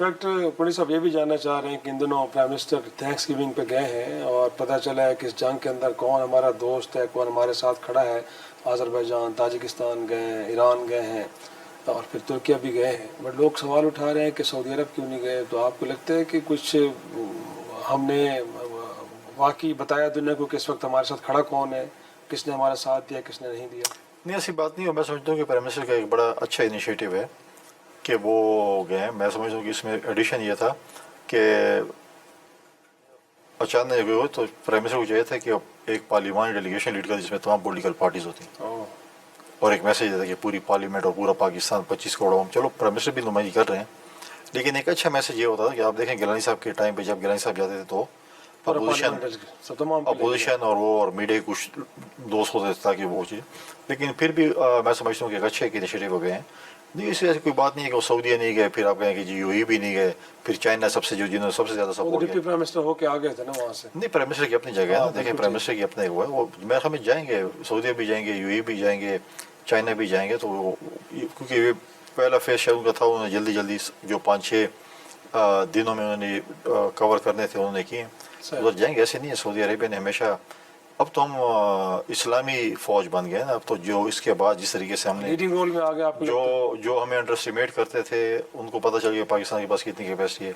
In fact police साहब ये भी जानना चाह रहे हैं कि इन दिनों प्राइम मिनिस्टर थैंक्स गिविंग पे गए हैं और पता चला है कि इस जंग के अंदर कौन हमारा दोस्त है, कौन हमारे साथ खड़ा है। अज़रबैजान, ताजिकिस्तान गए हैं, ईरान गए हैं और फिर तुर्किया भी गए हैं। बट लोग सवाल उठा रहे हैं कि सऊदी अरब क्यों नहीं गए। तो आपको लगता है कि कुछ हमने वाकई बताया दुनिया को कि इस वक्त हमारे साथ खड़ा कौन है, किसने हमारा साथ दिया, किसने नहीं दिया? नहीं, ऐसी बात नहीं है। मैं समझता हूँ कि प्राइम मिनिस्टर का एक बड़ा अच्छा इनिशिएटिव है कि वो गए। मैं समझता हूँ कि इसमें एडिशन ये था कि अचानक गए तो प्राइम मिनिस्टर को चाहिए था कि एक पार्लिमानी डेलीगेशन लीड कर जिसमें तमाम पॉलिटिकल पार्टीज होती और एक मैसेज देता कि पूरी पार्लियामेंट और पूरा पाकिस्तान 25 करोड़ आवाम, चलो प्राइम मिनिस्टर भी नुमाइंदगी कर रहे हैं, लेकिन एक अच्छा मैसेज ये होता था कि आप देखें गिलानी साहब के टाइम पे जब गिलानी साहब जाते थे तो अपोजिशन और वो और मीडिया के कुछ दोस्त होते थे ताकि वो चीज़, लेकिन फिर भी मैं समझता हूँ कि एक अच्छे एक इनिशिएटिव हो गए हैं। नहीं, इससे ऐसी कोई बात नहीं है कि वो सऊदीया नहीं गए, फिर आप कहें कि जी यूएई भी नहीं गए, फिर चाइना सबसे जो जिन्होंने सबसे ज़्यादा सपोर्ट किया। प्राइम मिनिस्टर होके आ गए थे ना वहाँ से। नहीं, प्राइम मिनिस्टर की अपनी जगह है ना, देखें प्राइम मिनिस्टर की अपने हुआ है, वो मेरे ख्याल में जाएंगे, सऊदीया भी जाएंगे, यूएई भी जाएंगे, चाइना भी जाएंगे। तो क्योंकि ये पहला फेज शायद उनका था, उन्होंने जल्दी जल्दी जो 5-6 दिनों में उन्होंने कवर करने थे उन्होंने किए, उधर जाएंगे। ऐसे नहीं है, सऊदी अरेबिया ने हमेशा, अब तो हम इस्लामी फ़ौज बन गए ना, अब तो जो इसके बाद जिस तरीके से हमने लीडिंग रोल में आ गए आप, जो हमें अंडर एस्टिमेट करते थे उनको पता चल गया पाकिस्तान के पास कितनी कैपेसिटी है।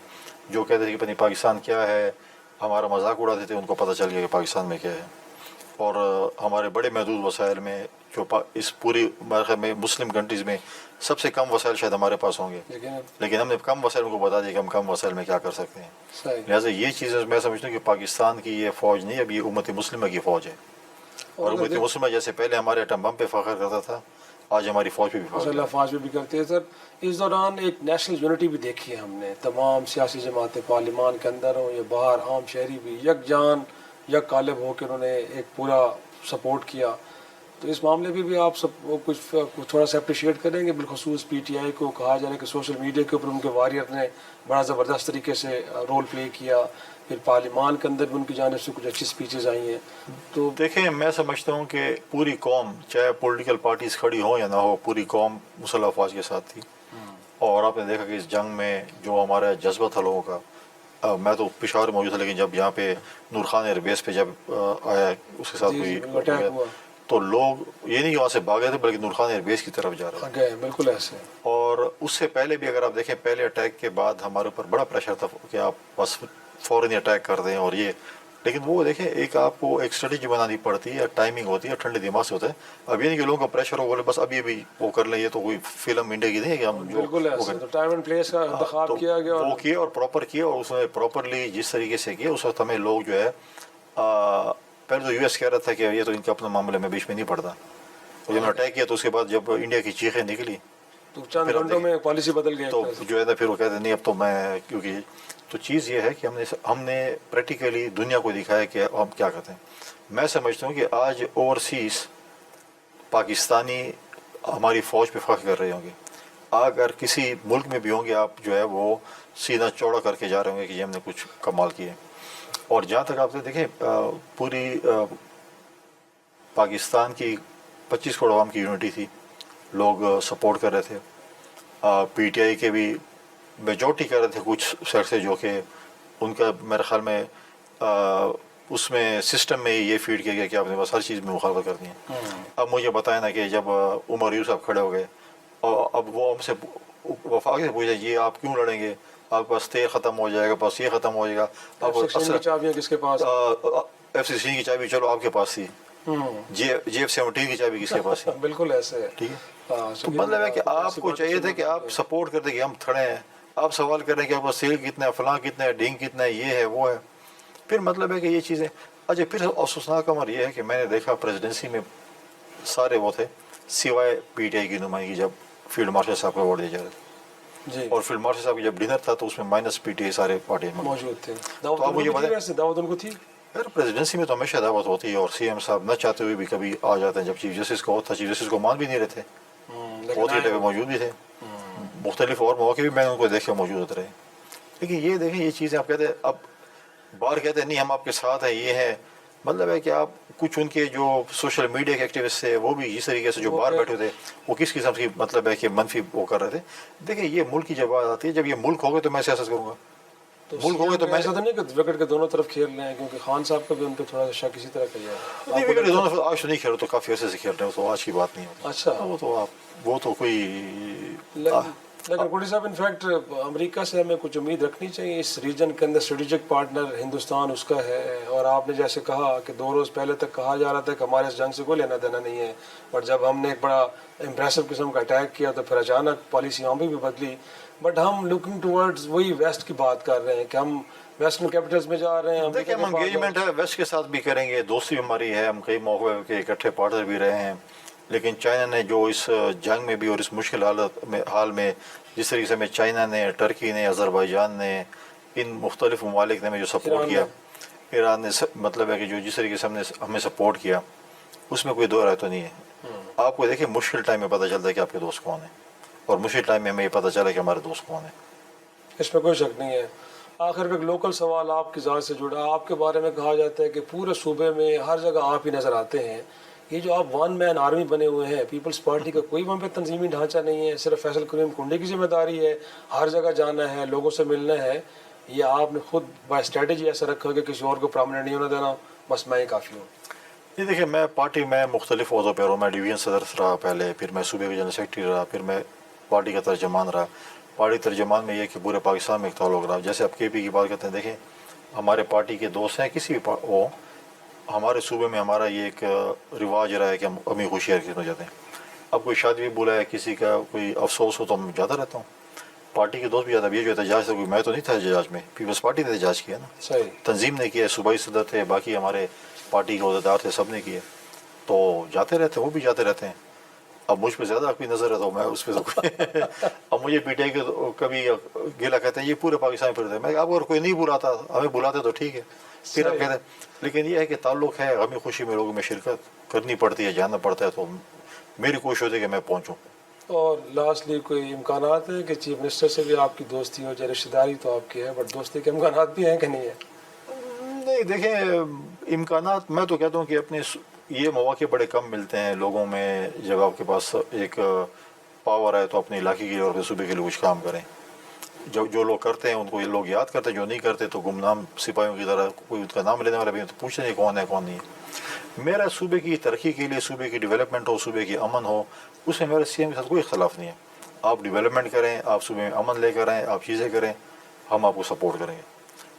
जो कहते थे कि पता नहीं पाकिस्तान क्या है, हमारा मजाक उड़ाते थे, उनको पता चल गया कि पाकिस्तान में क्या है। और हमारे बड़े महदूद वसाइल में जो इस पूरी में मुस्लिम कंट्रीज़ में सबसे कम वसाइल शायद हमारे पास होंगे, लेकिन हमने कम वसाइल उनको बता दिया कि हम कम वसाइल में क्या कर सकते हैं। लिहाजा ये चीज़ें मैं समझता हूँ कि पाकिस्तान की ये फ़ौज नहीं, अब ये उम्मत मुस्लिमा की फ़ौज है। और उम्मत मुस्लिमा जैसे पहले हमारे एटम बम पे फ़ख्र करता था, आज हमारी फ़ौज पे भी फ़ौज पे भी करती है। सर, इस दौरान एक नेशनल यूनिटी भी देखी है हमने, तमाम सियासी जमातें पार्लियामान के अंदर हों या बाहर, आम शहरी भी यकजान यक कालिब हो के उन्होंने एक पूरा सपोर्ट किया। तो इस मामले में भी आप सब कुछ थोड़ा सा अप्रिशिएट करेंगे? बिलखसूस पीटीआई को कहा जा रहा है कि सोशल मीडिया के ऊपर उनके वारियर ने बड़ा ज़बरदस्त तरीके से रोल प्ले किया, फिर पार्लियामान के अंदर भी उनकी जानिब से कुछ अच्छी स्पीचेस आई हैं। तो देखें, मैं समझता हूँ कि पूरी कौम, चाहे पॉलिटिकल पार्टीज़ खड़ी हो या ना हो, पूरी कौम मुसल्लह अफवाज के साथ थी। और आपने देखा कि इस जंग में जो हमारा जज्बा था लोगों का, मैं तो पिशावर मौजूद था, लेकिन जब यहाँ पे नूर खान एयरबेस पे जब आया उसके साथ कोई अटैक हुआ तो लोग ये नहीं कि वहाँ से भागे थे, बल्कि नूर खान एयरबेस की तरफ जा रहे थे। बिल्कुल ऐसे। और उससे पहले भी अगर आप देखें, पहले अटैक के बाद हमारे ऊपर बड़ा प्रेशर था कि आप बस फ़ौरन ही अटैक कर दें और ये, लेकिन वो देखें एक आपको एक स्ट्रेटजी बनानी पड़ती है, टाइमिंग होती है, ठंडे दिमाग से होता है। अब ये नहीं कि लोगों का प्रेशर हो बोले बस अब ये भी वो कर लें, ये तो कोई फिल्म इंडिया की नहीं है कि हम जो तो टाइम एंड प्लेस का इंतखाब किया गया, वो किया और प्रॉपर किया, और उसने प्रॉपरली जिस तरीके से किया उस वक्त हमें लोग जो है पहले तो यूएस कह रहा था कि ये तो इनके अपने मामले में बीच में नहीं पड़ता, और जब अटैक किया तो उसके बाद जब इंडिया की चीखें निकली तो चंद घंटों में पॉलिसी बदल गई, तो जो है ना फिर वो कहते नहीं अब तो मैं, क्योंकि तो चीज़ ये है कि हमने प्रैक्टिकली दुनिया को दिखाया कि हम क्या करते हैं। मैं समझता हूँ कि आज ओवरसीज़ पाकिस्तानी हमारी फ़ौज पे फ़ख्र कर रहे होंगे, अगर किसी मुल्क में भी होंगे आप जो है वो सीना चौड़ा करके जा रहे होंगे कि ये हमने कुछ कमाल किए। और जहाँ तक आप देखें पूरी पाकिस्तान की 25 करोड़ आवाम की यूनिटी थी, लोग सपोर्ट कर रहे थे। पीटीआई के भी मेजॉरिटी कर रहे थे कुछ सर से, जो कि उनका मेरे ख्याल में उसमें सिस्टम में ये फीड किया गया कि आपने बस हर चीज़ में मुखालफत करनी है। अब मुझे बताया ना कि जब उमर यूसुफ साहब खड़े हो गए और अब वो हमसे वफाक से पूछा ये आप क्यों लड़ेंगे, आपके पास तेल ख़त्म हो जाएगा, बस ये ख़त्म हो जाएगा, अब चाबियाँ किसके पास, F-16 की चाबी चलो आपके पास थी, JF-17 की चाबी किसके पास थी। बिल्कुल ऐसे है, ठीक है। तो मतलब है कि आपको चाहिए था कि आप सपोर्ट करते कि हम खड़े हैं, आप सवाल कर रहे हैं कि आपका सेल कितना है, फलां कितना है, ढींग कितना है, ये है वो है। फिर मतलब है कि ये चीज़ें अच्छा। फिर अफसोसनाक अमर ये है कि मैंने देखा प्रेसिडेंसी में सारे वो थे सिवाय पीटीआई की नुमाइंदगी, जब फील्ड मार्शल साहब को अवार्ड दिया जा रहा था, और फील्ड मार्शल साहब की जब डिनर था तो उसमें माइनस पीटीआई सारे पार्टी मौजूद थे। तो आप मुझे बताएं, दावत उनको थी यार प्रेसिडेंसी में तो हमेशा दावत होती है, और सीएम साहब न चाहते हुए भी कभी आ जाते हैं। जब चीफ जस्टिस को था, चीफ जस्टिस को मान भी नहीं रहे थे, बहुत ही टाइम मौजूद भी थे, मुख्तलिफ और मौके भी मैंने उनको देखे मौजूद होते रहे। लेकिन ये देखें ये चीज़ें आप कहते हैं, अब बाहर कहते हैं नहीं हम आपके साथ हैं, ये है, مطلب ہے کہ آپ کچھ ان کے جو سوشل میڈیا کے ایکٹیوسٹ تھے وہ بھی اس طریقے سے جو باہر بیٹھے تھے وہ کس قسم کی مطلب ہے کہ منفی وہ کر رہے تھے. دیکھیں یہ ملک کی جب بات آتی ہے, جب یہ ملک ہوگا تو میں سیاست کروں گا. تو ملک ہوگا تو میں ایسا تو نہیں کہ وکٹ کے دونوں طرف کھیل رہے ہیں, کیونکہ خان صاحب کا بھی ان پہ تھوڑا سا شک اسی طرح کا ہے. نہیں وکٹ دونوں آج تو نہیں کھیل رہے, تو کافی عرصے سے کھیل رہے ہیں, تو آج کی بات نہیں ہوتی. اچھا, وہ تو کوئی لیکن کوٹی صاحب انفیکٹ امریکہ سے ہمیں کچھ امید رکھنی چاہیے. اس ریجن کے اندر اسٹریٹجک پارٹنر ہندوستان اس کا ہے, اور آپ نے جیسے کہا کہ 2 روز پہلے تک کہا جا رہا تھا کہ ہمارے اس جنگ سے کوئی لینا دینا نہیں ہے, بٹ جب ہم نے ایک بڑا امپریسو قسم کا اٹیک کیا تو پھر اچانک پالیسی وہاں بھی بدلی. بٹ ہم لوکنگ ٹورڈز وہی ویسٹ کی بات کر رہے ہیں کہ ہم ویسٹرن کیپٹلز میں جا رہے ہیں. دیکھیں ہم انگیجمنٹ ہے ویسٹ کے ساتھ بھی کریں گے, دوستی ہماری ہے, ہم کئی موقع کے اکٹھے پارٹنر بھی رہے ہیں, لیکن چائنا نے جو اس جنگ میں بھی اور اس مشکل حال میں جس طریقے سے چائنا نے, ٹرکی نے, آذربائیجان نے, ان مختلف ممالک نے جو سپورٹ کیا, ایران نے, مطلب ہے کہ جو جس طریقے سے ہمیں سپورٹ کیا, اس میں کوئی دو رائے تو نہیں ہے. آپ کو دیکھیں مشکل ٹائم میں پتہ چلتا ہے کہ آپ کے دوست کون ہیں, اور مشکل ٹائم میں ہمیں یہ پتہ چلا کہ ہمارے دوست کون ہیں. اس میں کوئی شک نہیں ہے. آخر میں ایک لوکل سوال آپ کی ذات سے جڑا. آپ کے بارے میں کہا جاتا ہے کہ پورے صوبے میں ہر جگہ آپ ہی نظر آتے ہیں. یہ جو آپ 1 مین آرمی بنے ہوئے ہیں, پیپلز پارٹی کا کوئی وہاں پہ تنظیمی ڈھانچہ نہیں ہے, صرف فیصل کریم کنڈے کی ذمہ داری ہے, ہر جگہ جانا ہے, لوگوں سے ملنا ہے, یا آپ نے خود بائی اسٹریٹجی ایسا رکھا کہ کسی اور کو پرامننٹ نہیں ہونا دینا, بس میں ہی کافی ہوں؟ یہ دیکھیں میں پارٹی میں مختلف عہدوں پہ رہا. میں ڈویژن صدر رہا پہلے, پھر میں صوبے کا جنرل سیکرٹری رہا, پھر میں پارٹی کا ترجمان رہا. پارٹی ترجمان میں یہ کہ پورے پاکستان میں ایک تعلق رہا. جیسے آپ کے پی کی بات کرتے ہیں, دیکھیں ہمارے پارٹی کے دوست ہیں کسی بھی وہ, ہمارے صوبے میں ہمارا یہ ایک رواج رہا ہے کہ ہم امی خوشی میں جاتے ہیں. اب کوئی شادی بھی بولا ہے, کسی کا کوئی افسوس ہو تو ہم جاتا رہتا ہوں. پارٹی کے دوست بھی جاتا. اب یہ جو احتجاج تھا, کوئی میں تو نہیں تھا احتجاج میں, پیپلز پارٹی نے احتجاج کیا نا, صحیح تنظیم نے کیا, صوبائی صدر تھے, باقی ہمارے پارٹی کے عہدیدار تھے, سب نے کیے. تو جاتے رہتے ہیں, وہ بھی جاتے رہتے ہیں. اب مجھ پہ زیادہ آپ کی نظر ہے تو میں اس پہ تو اب مجھے پی ٹی آئی کے کبھی گیلا کہتے ہیں یہ پورے پاکستان میں پھرتے ہیں. میں اب اگر کوئی نہیں بلاتا, ہمیں بلاتے تو ٹھیک ہے, پھر آپ کہتے ہیں. لیکن یہ ہے کہ تعلق ہے, غمی خوشی میں لوگوں میں شرکت کرنی پڑتی ہے, جانا پڑتا ہے, تو میری کوشش ہوتی ہے کہ میں پہنچوں. اور لاسٹلی کوئی امکانات ہیں کہ چیف منسٹر سے بھی آپ کی دوستی ہو جائے؟ رشتہ داری تو آپ کی ہے, بٹ دوستی کے امکانات بھی ہیں کہ نہیں ہے؟ نہیں دیکھیں امکانات, میں تو کہتا ہوں کہ اپنے یہ مواقع بڑے کم ملتے ہیں لوگوں میں. جب آپ کے پاس ایک پاور ہے تو اپنے علاقے کے لیے اور اپنے صوبے کے لیے کچھ کام کریں. جو لوگ کرتے ہیں ان کو یہ لوگ یاد کرتے ہیں, جو نہیں کرتے تو گمنام سپاہیوں کی طرح کوئی ان کا نام لینے والا بھی تو پوچھتے نہیں کون ہے کون نہیں ہے. میرا صوبے کی ترقی کے لیے, صوبے کی ڈیولپمنٹ ہو, صوبے کی امن ہو, اس میں میرے سی ایم کے ساتھ کوئی اختلاف نہیں ہے. آپ ڈیولپمنٹ کریں, آپ صوبے میں امن لے کر آئیں, آپ چیزیں کریں, ہم آپ کو سپورٹ کریں گے.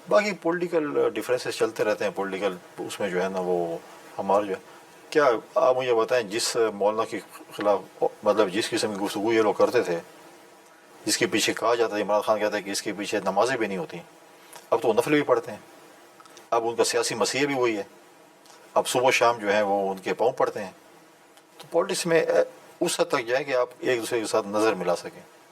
باقی پولیٹیکل ڈفرینسز چلتے رہتے ہیں, پولیٹیکل اس میں جو ہے نا وہ ہمارا جو ہے. کیا آپ مجھے بتائیں, جس مولانا کے خلاف مطلب جس قسم کی گفتگو یہ لوگ کرتے تھے, جس کے پیچھے کہا جاتا ہے, عمران خان کہتا ہے کہ اس کے پیچھے نمازیں بھی نہیں ہوتی, اب تو وہ نفل بھی پڑھتے ہیں. اب ان کا سیاسی مسیح بھی وہی ہے, اب صبح شام جو ہیں وہ ان کے پاؤں پڑتے ہیں. تو پالیٹکس میں اس حد تک جائیں کہ آپ ایک دوسرے کے ساتھ نظر ملا سکیں.